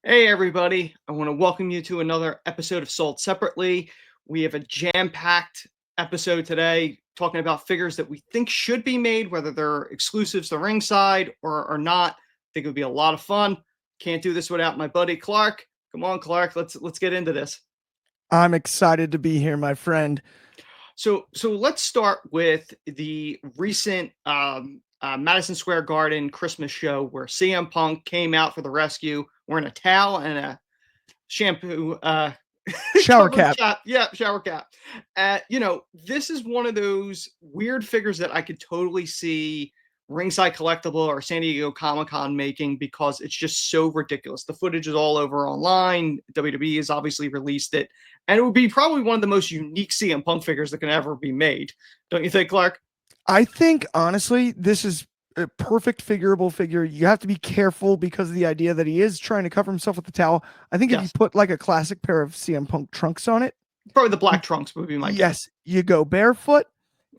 Hey, everybody. I want to welcome you to another episode of Sold Separately. We have a jam packed episode today talking about figures that we think should be made, whether they're exclusives to ringside or not. I think it would be a lot of fun. Can't do this without my buddy Clark. Come on, Clark. Let's get into this. I'm excited to be here, my friend. So let's start with the recent Madison Square Garden Christmas show where CM Punk came out for the rescue wearing a towel and a shampoo Shower covered cap. cap. Yeah, shower cap. This is one of those weird figures that I could totally see Ringside Collectible or San Diego Comic-Con making because it's just so ridiculous. The footage is all over online. WWE has obviously released it. And it would be probably one of the most unique CM Punk figures that can ever be made. Don't you think, Clark? I think, honestly, this is a perfect figurable figure. You have to be careful because of the idea that he is trying to cover himself with the towel. I think if you Yes. put like a classic pair of CM Punk trunks on it, Probably the black trunks would be my guess. yes, you go barefoot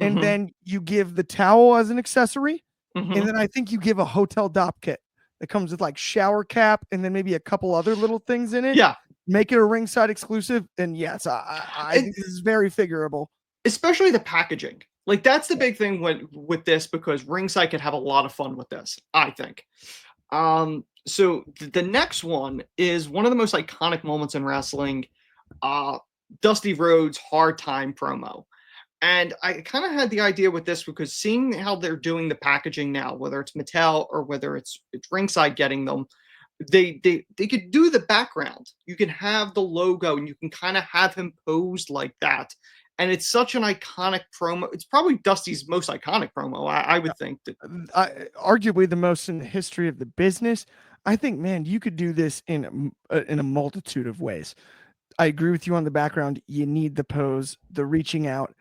and Mm-hmm. then you give the towel as an accessory. And Mm-hmm. then I think you give a hotel dop kit that comes with like shower cap and then maybe a couple other little things in it. Yeah. Make it a ringside exclusive. And yes, I And think this is very figurable. especially the packaging. Like that's the big thing with this because Ringside could have a lot of fun with this, I think. So the next one is one of the most iconic moments in wrestling, uh Dusty Rhodes hard time promo. And I kind of had the idea with this because seeing how they're doing the packaging now, whether it's Mattel or whether it's Ringside getting them, they could do the background. You can have the logo and you can kind of have him posed like that. And it's such an iconic promo. It's probably Dusty's most iconic promo, I would think. That Arguably the most in the history of the business. I think, man, you could do this in a multitude of ways. I agree with you on the background. You need the pose, the reaching out,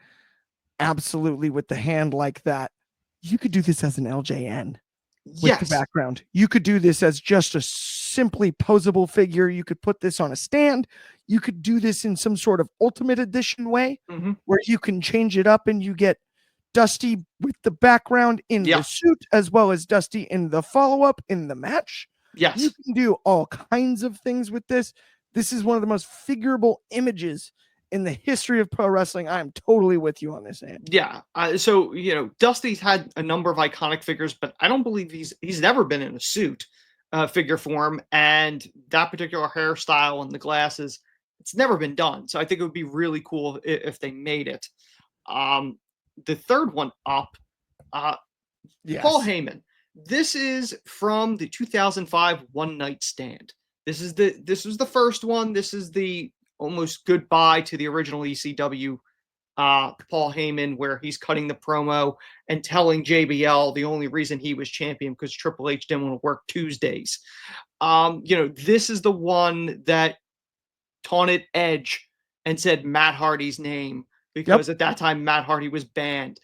absolutely with the hand like that. You could do this as an LJN with the yes, background. You could do this as just a simply posable figure. You could put this on a stand. You could do this in some sort of ultimate edition way hmm where you can change it up and you get Dusty with the background in yeah, the suit as well as Dusty in the follow up in the match. You yes, can do all kinds of things with this. This is one of the most figurable images in the history of pro wrestling. I am totally with you on this, Ant. yeah. Dusty's had a number of iconic figures, but I don't believe he's never been in a suit figure form, and that particular hairstyle and the glasses, it's never been done. So I think it would be really cool if they made it. Um, the third one up, uh, Paul Yes. Heyman. This is from the 2005 One Night Stand. This was the first one. This is the almost goodbye to the original ECW Paul Heyman, where he's cutting the promo and telling JBL the only reason he was champion because Triple H didn't want to work Tuesdays. This is the one that taunted Edge and said Matt Hardy's name Yep. because at that time Matt Hardy was banned.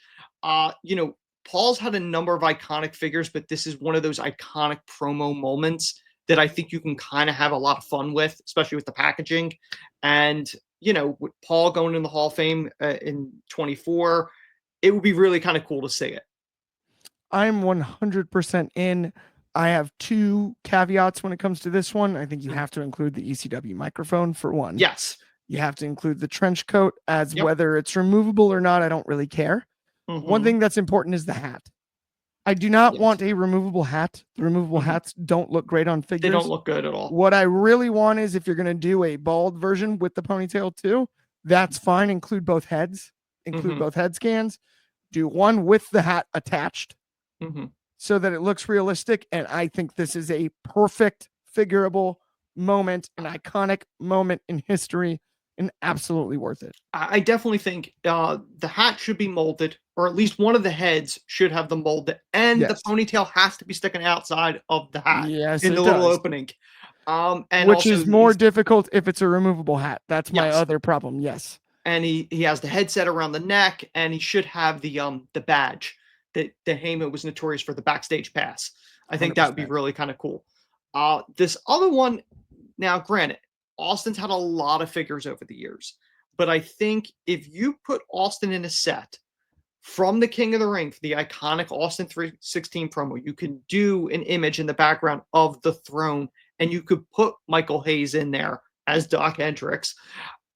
Paul's had a number of iconic figures, but this is one of those iconic promo moments that I think you can kind of have a lot of fun with, especially with the packaging. And with Paul going in the Hall of Fame in 24, it would be really kind of cool to see it. I'm 100% in. I have two caveats when it comes to this one. I think you have to include the ECW microphone for one. Yes. You have to include the trench coat as Yep. whether it's removable or not. I don't really care. One Mm-hmm. thing that's important is the hat. I do not Yes. want a removable hat. The removable Mm-hmm. hats don't look great on They don't figures. look good at all. What I really want is if you're going to do a bald version with the ponytail too, that's fine. Include both heads, include Mm-hmm. both head scans. Do one with the hat attached Mm-hmm. so that it looks realistic. And I think this is a perfect figurable moment, an iconic moment in history, and absolutely worth it. I definitely think the hat should be molded, or at least one of the heads should have the mold, and the Yes. ponytail has to be sticking outside of the hat Yes, in the it little does. opening. And Which also is more he's difficult if it's a removable hat. That's my yes, other problem. Yes. and he has the headset around the neck, and he should have the badge that Heyman was notorious for, the backstage pass. I think that would be 100%. really kind of cool. This other one, now granted, Austin's had a lot of figures over the years, but I think if you put Austin in a set from the King of the Ring, for the iconic Austin 316 promo, you can do an image in the background of the throne and you could put Michael Hayes in there as Doc Hendricks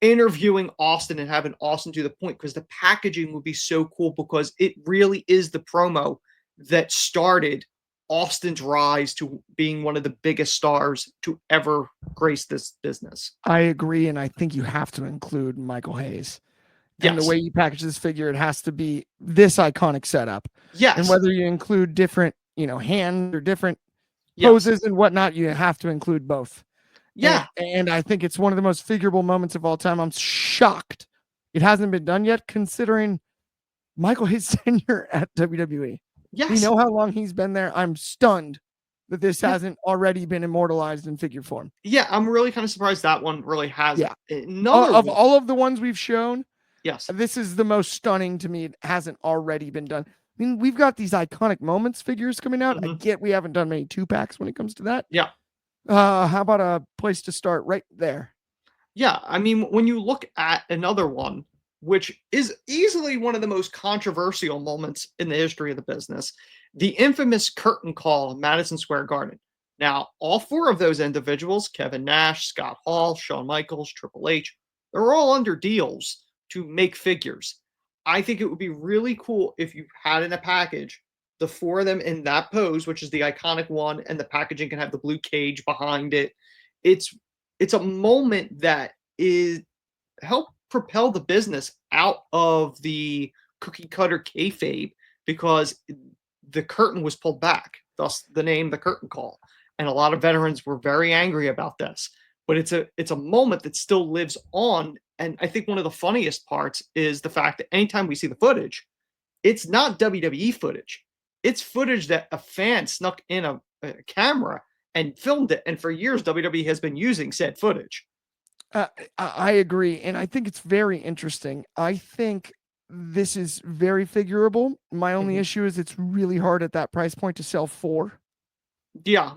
interviewing Austin and having Austin do the point, because the packaging would be so cool, because it really is the promo that started Austin's rise to being one of the biggest stars to ever grace this business. I agree, and I think you have to include Michael Hayes. And the Yes. way you package this figure, it has to be this iconic setup. And Yes. whether you include different, hands or different Yes. poses and whatnot, you have to include both. Yeah. And I think it's one of the most figurable moments of all time. I'm shocked it hasn't been done yet, considering Michael Hayes' tenure at WWE. Yes. We know how long he's been there. I'm stunned that this Yeah. hasn't already been immortalized in figure form. Yeah, I'm really kind of surprised that one really hasn't. Yeah. Another Of one. all of the ones we've shown, Yes. this is the most stunning to me. It hasn't already been done. I mean, we've got these iconic moments figures coming out. I get we haven't done many 2-packs when it comes to that. Yeah. How about a place to start right there? Yeah, I mean, when you look at another one, which is easily one of the most controversial moments in the history of the business, the infamous curtain call in Madison Square Garden. Now, all four of those individuals, Kevin Nash, Scott Hall, Shawn Michaels, Triple H, they're all under deals to make figures. I think it would be really cool if you had in a package the four of them in that pose, which is the iconic one, and the packaging can have the blue cage behind it. It's it's a moment that is help propel the business out of the cookie cutter kayfabe, because the curtain was pulled back, thus the name the curtain call. And a lot of veterans were very angry about this. But it's a moment that still lives on. And I think one of the funniest parts is the fact that anytime we see the footage, it's not WWE footage. It's footage that a fan snuck in a camera and filmed it. And for years, WWE has been using said footage. I agree. And I think it's very interesting. I think this is very figurable. My only Mhm. issue is it's really hard at that price point to sell 4. Yeah.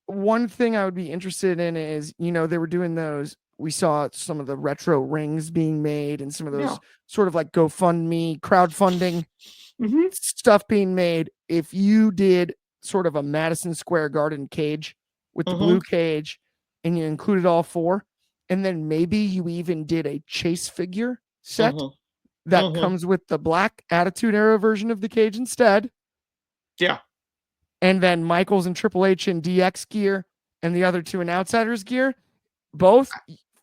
One thing I would be interested in is, they were doing those. We saw some of the retro rings being made and some of Yeah. those sort of like GoFundMe crowdfunding Hmm. stuff being made. If you did sort of a Madison Square Garden cage with the blue Hmm. cage and you included all 4, and then maybe you even did a chase figure set Hmm. that Hmm. comes with the black Attitude Era version of the cage instead, Yeah. and then Michaels and Triple H in DX gear and the other 2 in Outsiders gear, both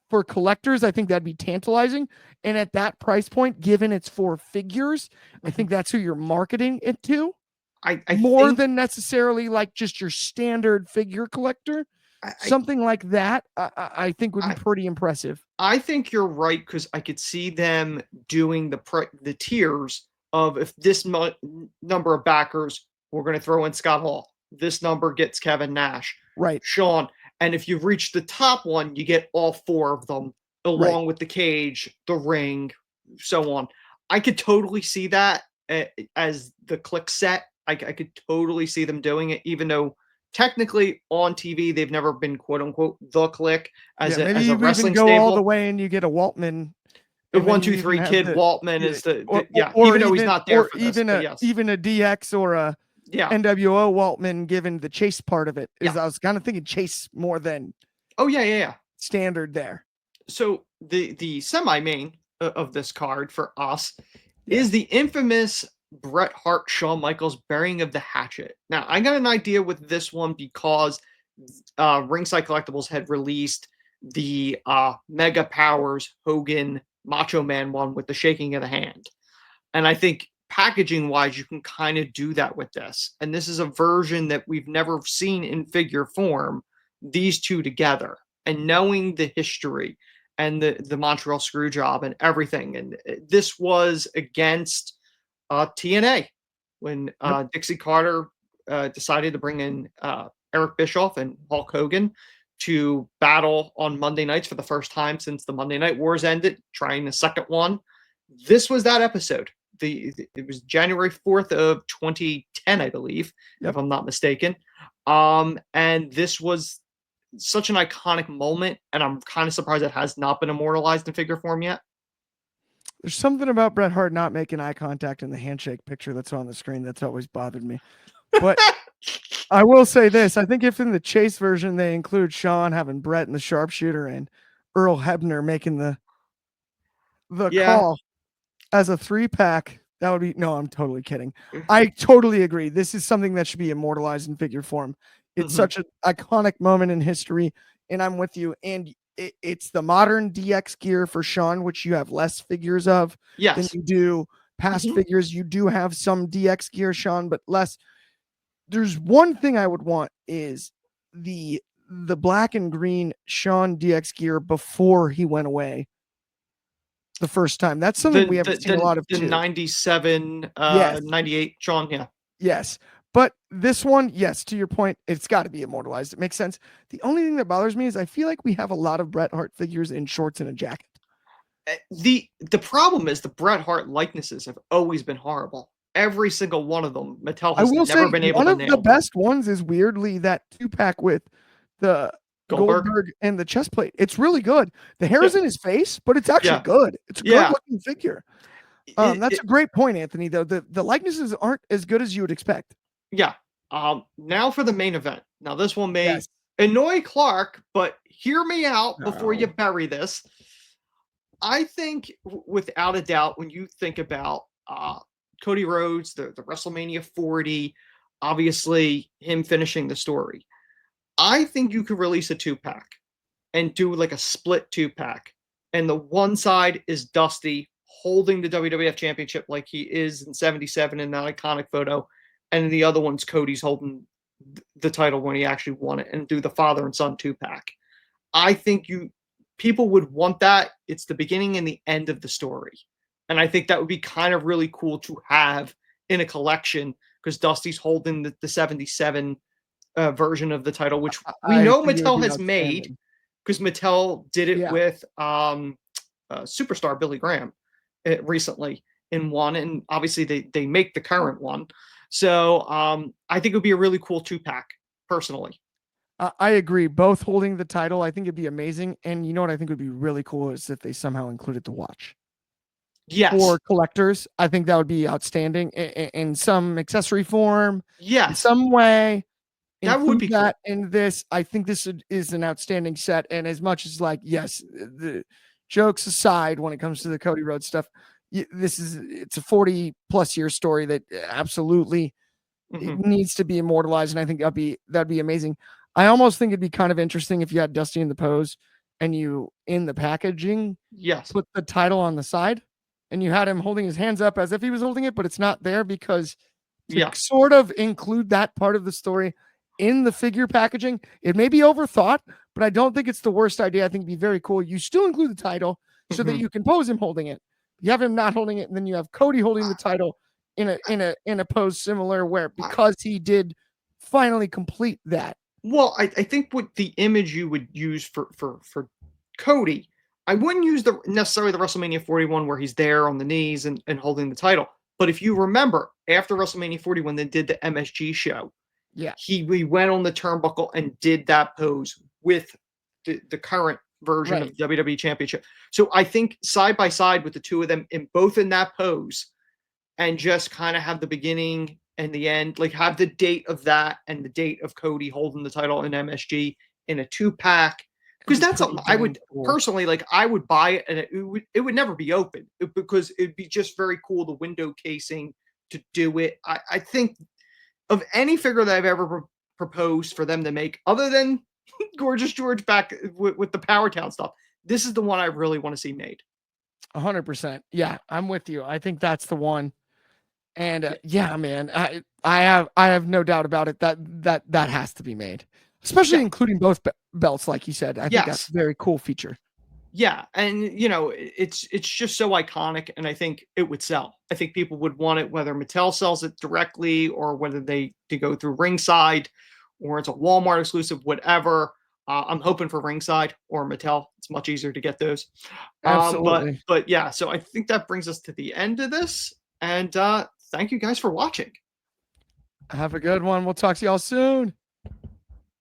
for collectors, I think that'd be tantalizing. And at that price point, given it's 4 figures, I think that's who you're marketing it to I more think than necessarily like just your standard figure collector. I Something like that, I think would be I pretty impressive. I think you're right, because I could see them doing the tiers of, if this number of backers, we're going to throw in Scott Hall. This number gets Kevin Nash, Right, Sean, and if you reach the top one, you get all four of them right. along with the cage, the ring, so on. I could totally see that as the click set. I could totally see them doing it, even though technically on TV they've never been quote unquote the click Yeah, as maybe a you even wrestling go all the stable. way and you get a Waltman, The and then one, you two, even three have kid the Waltman yeah, is yeah, even though he's not there for this, but yes. even a DX or a Yeah. NWO Waltman, given the chase part of it. Is Yeah. I was kind of thinking chase more than Oh yeah, yeah, yeah. standard there. So the semi main of this card for us Yeah. is the infamous Bret Hart Shawn Michaels burying of the hatchet. Now I got an idea with this one because Ringside Collectables had released the Mega Powers Hogan Macho Man one with the shaking of the hand. And I think packaging wise, you can kind of do that with this. And this is a version that we've never seen in figure form, these two together. And knowing the history and the Montreal screw job and everything. And this was against TNA when Yep. Dixie Carter decided to bring in Eric Bischoff and Hulk Hogan to battle on Monday nights for the first time since the Monday Night Wars ended, trying the second one. This was that episode. It was January 4th of 2010, I believe, if Yep. I'm not mistaken. And this was such an iconic moment, and I'm kind of surprised it has not been immortalized in figure form yet. There's something about Bret Hart not making eye contact in the handshake picture that's on the screen that's always bothered me. But I will say this. I think if in the Chase version they include Sean having Brett and the sharpshooter and Earl Hebner making the Yeah. call as a 3-pack, that would be no, I'm totally kidding. I totally agree. This is something that should be immortalized in figure form. It's Mhm. such an iconic moment in history, and I'm with you. And it's the modern DX gear for Sean, which you have less figures of than Yes. you do past Mhm. figures. You do have some DX gear, Sean, but less. There's one thing I would want is the the black and green Sean DX gear before he went away the first time. That's something we The haven't the seen a lot of the too. 97, Yes. 98 Sean, yeah. Yes. But this one, yes, to your point, it's got to be immortalized. It makes sense. The only thing that bothers me is I feel like we have a lot of Bret Hart figures in shorts and a jacket. The problem is the Bret Hart likenesses have always been horrible. Every single one of them, Mattel I has will never say been able one to of the nail. best ones is weirdly that 2-pack with the Goldberg? Goldberg and the chest plate. It's really good. The hair Yeah. is in his face, but it's actually Yeah. good. It's a good Yeah. looking figure. It, That's it, a great point, Anthony. Though the likenesses aren't as good as you would expect. yeah. Now for the main event. Now this one may Yes. annoy Clark, but hear me out before you No. bury this. I think, without a doubt, when you think about Cody Rhodes, the WrestleMania 40, obviously him finishing the story, I think you could release a 2-pack and do like a split 2-pack. And the one side is Dusty holding the WWF Championship like he is in 77 in that iconic photo. And the other one's Cody's holding the title when he actually won it, and do the father and son 2-pack. I think people would want that. It's the beginning and the end of the story. And I think that would be kind of really cool to have in a collection, because Dusty's holding the 77 version of the title, which we I know think it would Mattel be has made, outstanding. because Mattel did it Yeah. with superstar Billy Graham recently in one, and obviously they make the current one. So I think it would be a really cool 2-pack, personally. I agree. Both holding the title, I think it'd be amazing. And you know what I think would be really cool is if they somehow included the watch Yes, for collectors. I think that would be outstanding in some accessory form, in yes, some way. that would Include be that cool. in this. I think this is an outstanding set. And as much as like, yes, the jokes aside, when it comes to the Cody Rhodes stuff, it's a 40+ year story that absolutely it Hmm. needs to be immortalized, and I think that'd be amazing. I almost think it'd be kind of interesting if you had Dusty in the pose and you in the packaging Yes. put the title on the side and you had him holding his hands up as if he was holding it, but it's not there because to Yeah. sort of include that part of the story in the figure packaging, it may be overthought, but I don't think it's the worst idea. I think it'd be very cool. You still include the title so that Hmm. you can pose him holding it. You have him not holding it, and then you have Cody holding the title in a pose similar where I, because he did finally complete that. well, I think what the image you would use for Cody, I wouldn't use the necessarily the WrestleMania 41 where he's there on the knees and holding the title. But if you remember, after WrestleMania 40, when they did the MSG show, Yeah, he went on the turnbuckle and did that pose with the current version of right. the WWE Championship. So I think side by side with the two of them in both in that pose, and just kind of have the beginning and the end, like have the date of that and the date of Cody holding the title in MSG in a 2-pack. It'd Because be that's pretty something I dang would cool. personally like. I would buy it, and it would never be open, because it'd be just very cool, the window casing to do it. I think of any figure that I've ever proposed for them to make, other than Gorgeous George back with the Power Town stuff, this is the one I really want to see made. 100%. Yeah, I'm with you. I think that's the one. And Yeah. yeah, man, I have no doubt about it that has to be made, especially Yeah. including both belts, like you said. I think that's a Yes. very cool feature. Yeah, and it's just so iconic, and I think it would sell. I think people would want it, whether Mattel sells it directly or whether they go through Ringside, or it's a Walmart exclusive, whatever. I'm hoping for Ringside or Mattel. It's much easier to get those. But Absolutely. but yeah, so I think that brings us to the end of this, and thank you guys for watching. Have a good one. We'll talk to y'all soon.